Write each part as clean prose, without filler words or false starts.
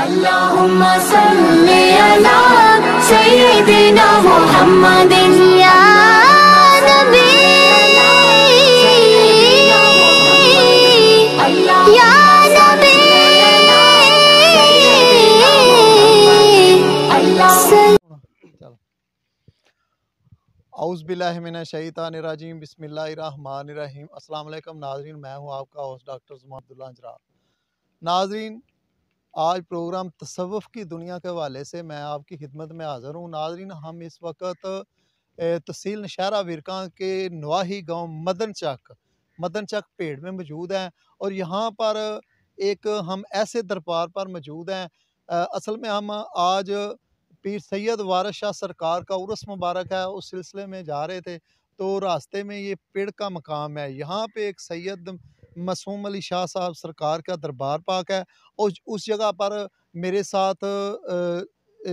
اللهم صل على سيدنا محمد يا نبي يا نبي اعوذ باللہ من الشیطان الرجیم بسم اللہ الرحمن الرحیم۔ السلام علیکم ناظرین، میں ہوں آپ کا ہوسٹ ڈاکٹر زمان عبداللہ انجرا۔ ناظرین، آج پروگرام تصوف کی دنیا کے حوالے سے میں آپ کی خدمت میں حاضر ہوں۔ ناظرین، ہم اس وقت تحصیل نوشہرہ ورکاں کے نواحی گاؤں مدن چک پیڑ میں موجود ہیں، اور یہاں پر ایک ہم ایسے دربار پر موجود ہیں۔ اصل میں ہم آج پیر سید وارث شاہ سرکار کا عرس مبارک ہے، اس سلسلے میں جا رہے تھے تو راستے میں یہ پیڑ کا مقام ہے، یہاں پہ ایک سید معصوم علی شاہ صاحب سرکار کا دربار پاک ہے، اور اس جگہ پر میرے ساتھ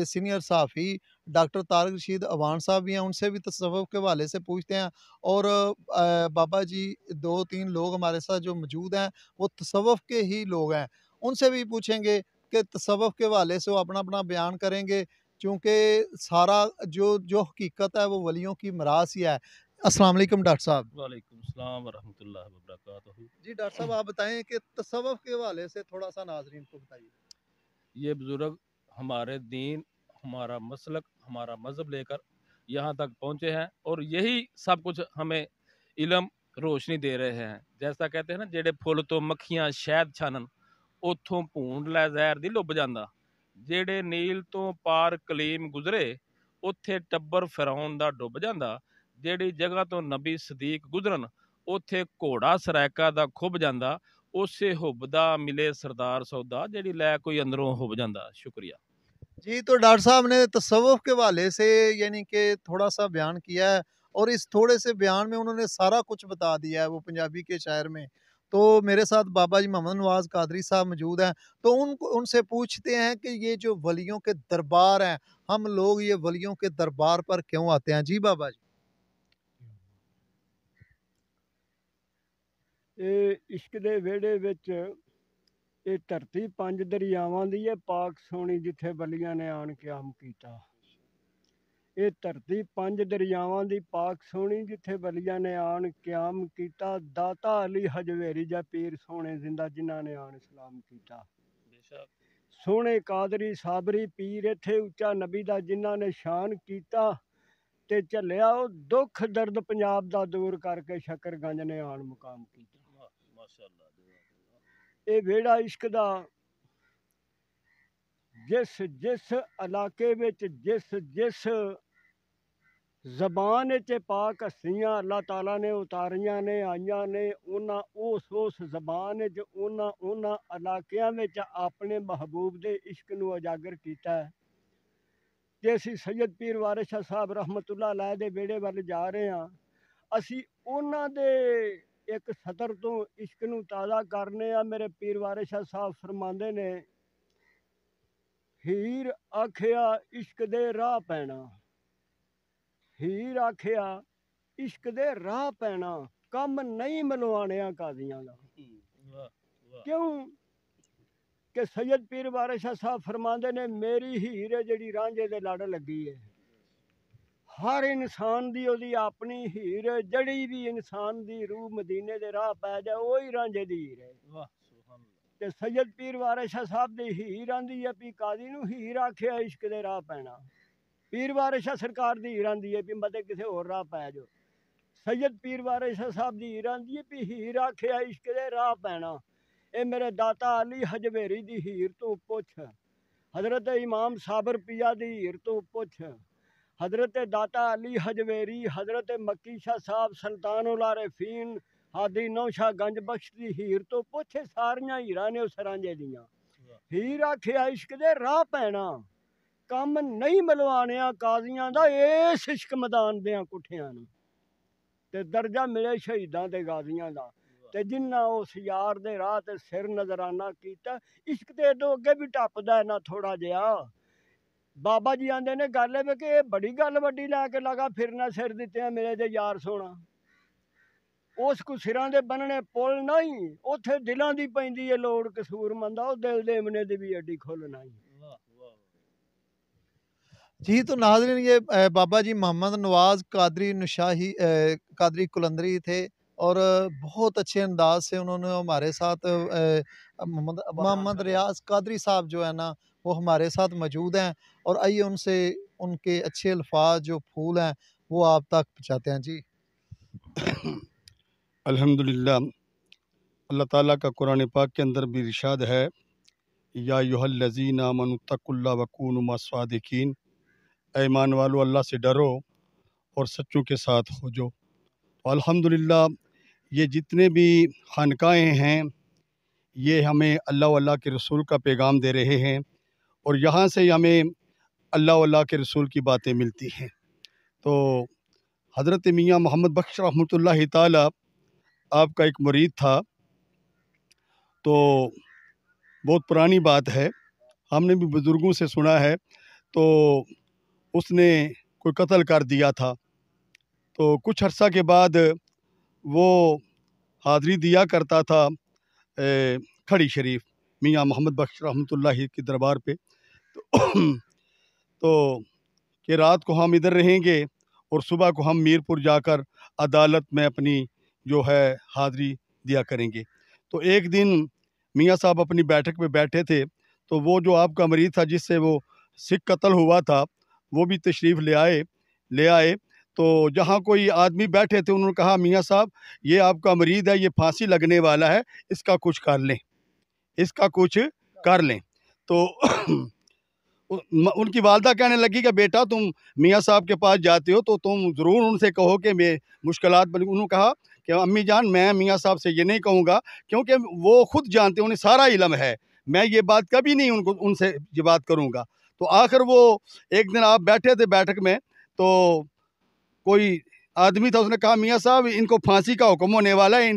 سینئر صحافی ڈاکٹر طارق رشید اوان صاحب بھی ہیں، ان سے بھی تصوف کے حوالے سے پوچھتے ہیں، اور بابا جی 2-3 لوگ ہمارے ساتھ جو موجود ہیں وہ تصوف کے ہی لوگ ہیں، ان سے بھی پوچھیں گے کہ تصوف کے حوالے سے وہ اپنا اپنا بیان کریں گے، چونکہ سارا جو حقیقت ہے وہ ولیوں کی میراث ہی ہے۔ السلام علیکم ڈاکٹر صاحب۔ وعلیکم السلام ورحمۃ اللہ وبرکاتہ۔ جی ڈاکٹر صاحب، آپ بتائیں کہ تصوف کے حوالے سے تھوڑا سا ناظرین کو بتائیے۔ یہ بزرگ ہمارے دین، ہمارا مسلک، ہمارا مذہب لے کر یہاں تک پہنچے ہیں، اور یہی سب کچھ ہمیں علم روشنی دے رہے ہیں۔ جیسا کہتے ہیں نا، جڑے پھل تو مکھیاں شہد چھانن، اتھوں پونڈ لے زہر دی لب جاندا، جڑے نیل تو پار کلیم گزرے، اتھے ٹبر فرعون دا ڈب جاندا، جیڑی جگہ تو نبی صدیق گزرن، اتھے گھوڑا سرائکا دا کھب جاندا، اسے حب دا ملے سردار سودا، جیڑی لے کوئی اندروں حب جاندا۔ شکریہ جی، تو ڈاکٹر صاحب نے تصوف کے حوالے سے یعنی کہ تھوڑا سا بیان کیا ہے، اور اس تھوڑے سے بیان میں انہوں نے سارا کچھ بتا دیا ہے وہ پنجابی کے شاعر میں۔ تو میرے ساتھ بابا جی محمد نواز قادری صاحب موجود ہیں، تو ان سے پوچھتے ہیں کہ یہ جو ولیوں کے دربار ہیں، ہم لوگ یہ ولیوں کے دربار پر کیوں آتے ہیں؟ جی بابا جی۔ عشق دے ویڑے وچ یہ دھرتی 5 دریاواں دی ہے پاک سونی، جتھے ولیاں نے آن قیام کیتا۔ یہ دھرتی 5 دریاواں دی پاک سونی، جتھے ولیاں نے آن قیام کیتا۔ داتا علی حجویری جا پیر سونے زندہ، جنہاں نے آن اسلام کیتا۔ سونے قادری صابری پیر ایتھے اچا نبی دا، جنہاں نے شان کیتا تے چلیا او دکھ درد پنجاب دا دور کر کے شکر گنج نے آن مقام کیتا۔ اے ویڑا عشق دا جس علاقے وچ جس زبان وچ پاک ہستیاں اللہ تعالیٰ نے اتاریاں نے آئیاں نے، اس زبان وچ انہاں علاقیاں وچ اپنے محبوب دے عشق نو اجاگر کیتا ہے۔ تے اسی سید پیر وارث شاہ صاحب رحمت اللہ علیہ دے بیڑے ول جا رہے ہاں، اسی انہاں دے ایک سطر تو عشق نو تازہ کرنے ہاں۔ میرے پیر وارث شاہ صاحب فرماندے نے، ہیر آکھیا عشق دے راہ پینا، ہیر آکھیا عشق دے راہ پینا، کم نہیں ملوانیا قاضیاں دا۔ کیوں کہ سید پیر وارث شاہ صاحب فرماندے نے، میری ہیر ہے جڑی رانجھے دے لڑ لگی ہے۔ ہر انسان دی او دی اپنی ہیر ہے، جڑی بھی انسان دی روح مدینے دے راہ پہ جائے وہی رانجھے دی ہیر ہے۔ تے سید پیر وارث شاہ صاحب دی ہیر آندی ہے پی قاضی نو ہیر آکھیا عشق دے راہ پینا، پیر وارث شاہ سرکار دی ہیر آندی ہے پی متے کسے اور راہ پہ جو۔ سید پیر وارث شاہ صاحب دی ہیر آندی ہے پی ہیر آکھیا عشق دے راہ پینا، اے میرے داتا علی حجویری دی ہیر تو پوچھ، حضرت امام صابر پیا دی ہیر تو پوچھ، حضرت داتا علی حجویری، حضرت مکی شاہ صاحب سلطان العارفین ہادی نوشاہ گنج بخش دی ہیر تو پوچھے، ساریاں ہیراں نے اس رانجھے دیاں۔ ہیر آکھیا عشق دے راہ پینا، کم نہیں ملوانیا قاضیاں دا، اس عشق میدان دیاں کٹھیاں نوں تے درجہ ملے شہیداں تے غازیاں دا۔ تے جنہ اس یار دے راہ تے سر نظرانہ کیتا، عشق تے ادو اگے بھی ٹپدا ہے نا تھوڑا جہا۔ بابا جی آندے نے گل ہے کہ بڑی گل وڈی لے کے لگا پھرنا، سر دتے ہیں میرے دے یار سونا۔ ਉਸ ਕੋ ਸਿਰਾਂ ਦੇ ਬੰਨਣੇ ਪੁੱਲ ਨਹੀਂ, ਉੱਥੇ ਦਿਲਾਂ ਦੀ ਪੈਂਦੀ ਏ ਲੋੜ ਕਸੂਰਮੰਦਾ, ਉਹ ਦਿਲ ਦੇ ਮਨੇ ਦੀ ਵੀ ਅੱਡੀ ਖੁੱਲ ਨਹੀਂ। जी तो नाज़रीन ये बाबा जी मोहम्मद नवाज़ कादरी नशाही कादरी कुलंदरी थे और बहुत अच्छे अंदाज से उन्होंने हमारे साथ मोहम्मद रियाज कादरी साहब जो है ना वो हमारे साथ मौजूद हैं और आइए उनसे उनके अच्छे अल्फाज जो फूल हैं वो आप तक पहुँचाते हैं। जी अल्हम्दुलिल्लाह, अल्लाह ताला का कुरान पाक के अंदर भी इरशाद है, या अय्युहल्लज़ीना आमनुत्तकुल्लाह वकूनु मस्सादिकीन, ईमान वालो अल्लाह से डरो और सच्चों के साथ हो जो। तो अल्हम्दुलिल्लाह ये जितने भी खानकाएँ हैं ये हमें अल्लाह के रसूल का पैगाम दे रहे हैं और यहाँ से हमें अल्लाह के रसूल की बातें मिलती हैं। तो हज़रत मियाँ मोहम्मद बख्श रहमतुल्लाहि ताला आपका एक मुरीद था, तो बहुत पुरानी बात है, हमने भी बुज़ुर्गों से सुना है, तो उसने कोई कत्ल कर दिया था। तो कुछ अर्सा के बाद वो हाज़री दिया करता था खड़ी शरीफ मियाँ मोहम्मद बख्श रहमतुल्लाहि के दरबार पे। तो कि रात को हम इधर रहेंगे और सुबह को हम मीरपुर जाकर अदालत में अपनी जो है हाज़री दिया करेंगे। तो एक दिन मियाँ साहब अपनी बैठक पे बैठे थे, तो वो जो आपका मरीद था जिससे वो सिख कत्ल हुआ था वो भी तशरीफ़ ले आए। तो जहाँ कोई आदमी बैठे थे उन्होंने कहा, मियाँ साहब ये आपका मरीद है, ये फांसी लगने वाला है, इसका कुछ कर लें, इसका कुछ कर लें। तो उनकी वालदा कहने लगी कि बेटा तुम मियाँ साहब के पास जाते हो तो तुम ज़रूर उनसे कहो कि मैं मुश्किलात बनी। उन्होंने कहा कि अम्मी जान मैं मियाँ साहब से ये नहीं कहूँगा, क्योंकि वो ख़ुद जानते हैं, उन्हें सारा इल्म है, मैं ये बात कभी नहीं उनसे ये बात करूँगा। तो आखिर वो एक दिन आप बैठे थे बैठक में, तो कोई आदमी था, उसने कहा मियाँ साहब इनको फांसी का हुक्म होने वाला है,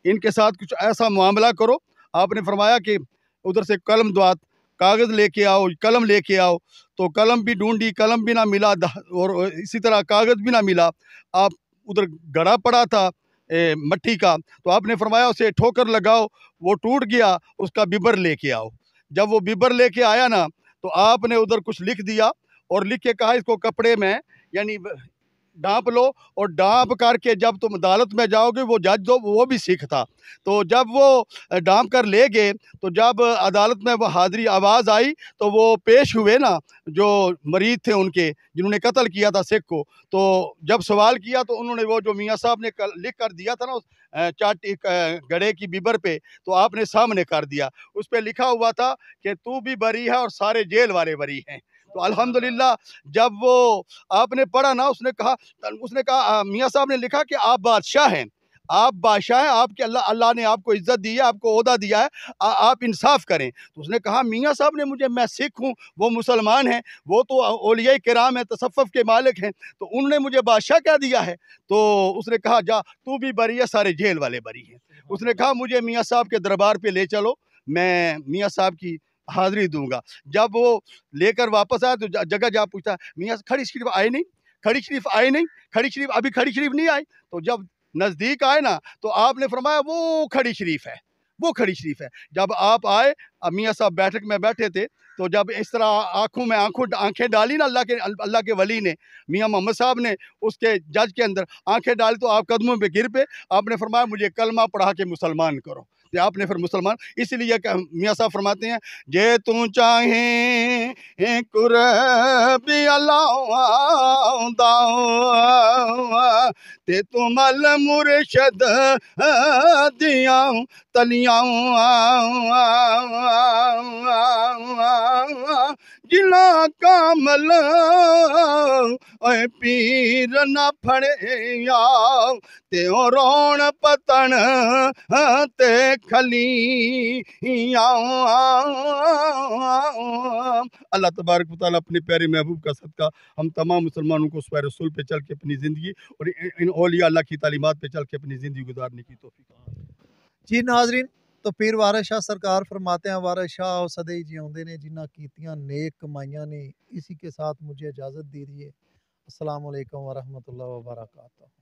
इनके साथ कुछ ऐसा मामला करो। आपने फरमाया कि उधर से कलम द्वात कागज़ लेके आओ, कलम लेके आओ। तो कलम भी ढूंढी, कलम भी ना मिला और इसी तरह कागज़ भी ना मिला। आप उधर गड़ा पड़ा था मट्टी का, तो आपने फरमाया उसे ठोकर लगाओ, वो टूट गया, उसका बिबर लेके आओ। जब वो बिबर लेके आया ना तो आपने उधर कुछ लिख दिया और लिख के कहा इसको कपड़े में यानी डांप लो और डांप करके जब तुम अदालत में जाओगे वो जज दो, वो भी सिख था। तो जब वो डांप कर ले गए तो जब अदालत में वो हाज़री आवाज़ आई तो वो पेश हुए ना जो मरीद थे उनके जिन्होंने कत्ल किया था सिख को। तो जब सवाल किया तो उन्होंने वो जो मियाँ साहब ने लिख कर दिया था ना चाटी गड़े की बिबर पे, तो आपने सामने कर दिया। उस पर लिखा हुआ था कि तू भी बरी है और सारे जेल वाले बरी हैं। तो अल्हम्दुलिल्लाह जब वो आपने पढ़ा ना उसने कहा मियाँ साहब ने लिखा कि आप बादशाह हैं, आप बादशाह हैं, आपके अल्लाह ने आपको इज़्ज़त दी है, आपको ओहदा दिया है, आप इंसाफ करें। तो उसने कहा मियाँ साहब ने मुझे, मैं सिख हूँ, वो मुसलमान हैं, वो तो औलिया किराम हैं, तसफ़्फ़ुफ़ के मालिक हैं, तो उन्होंने मुझे बादशाह क्या दिया है। तो उसने कहा जा तू भी बरी है, सारे जेल वाले बरी हैं। उसने कहा मुझे मियाँ साहब के दरबार पे ले चलो, मैं मियाँ साहब की हाज़री दूंगा। जब वो लेकर वापस आया तो जगह जा पूछता मियाँ खड़ी शरीफ आए नहीं, खड़ी शरीफ आए नहीं, खड़ी शरीफ अभी खड़ी शरीफ नहीं आई। तो जब नज़दीक आए ना तो आपने फरमाया वो खड़ी शरीफ है, वो खड़ी शरीफ है। जब आप आए, मियाँ साहब बैठक में बैठे थे, तो जब इस तरह आँखों में आँखें डाली ना अल्लाह के वली ने, मियाँ मोहम्मद साहब ने उसके जज के अंदर आँखें डाली, तो आप कदमों पे गिर पे आपने फरमाया मुझे कलमा पढ़ा के मुसलमान करो। तो आपने फिर मुसलमान, इसलिए मियाँ साहब फरमाते हैं जे तू चाहे कुरबी अल्लाह ते तुमल मुर्शद दिया तलियां जिला कामल पीर न फड़े ते रोण पतन ते खली अल्लाह तबारक व तआला अपने प्यारे महबूब का सदका हम तमाम मुसलमानों को उस रसूल पे चल के अपनी ज़िंदगी और इन औलिया अल्लाह की तालीमात पे चल के अपनी ज़िंदगी गुजारने की तौफीक। जी नाजरीन, तो पीर वारिस शाह सरकार फरमाते हैं वारिस शाह सदैई जिउंदे ने जिन्हां कीतियां नेक कमाइयां ने। इसी के साथ मुझे इजाज़त दीजिए। अस्सलाम वालेकुम व रहमतुल्लाहि व बरकातहू।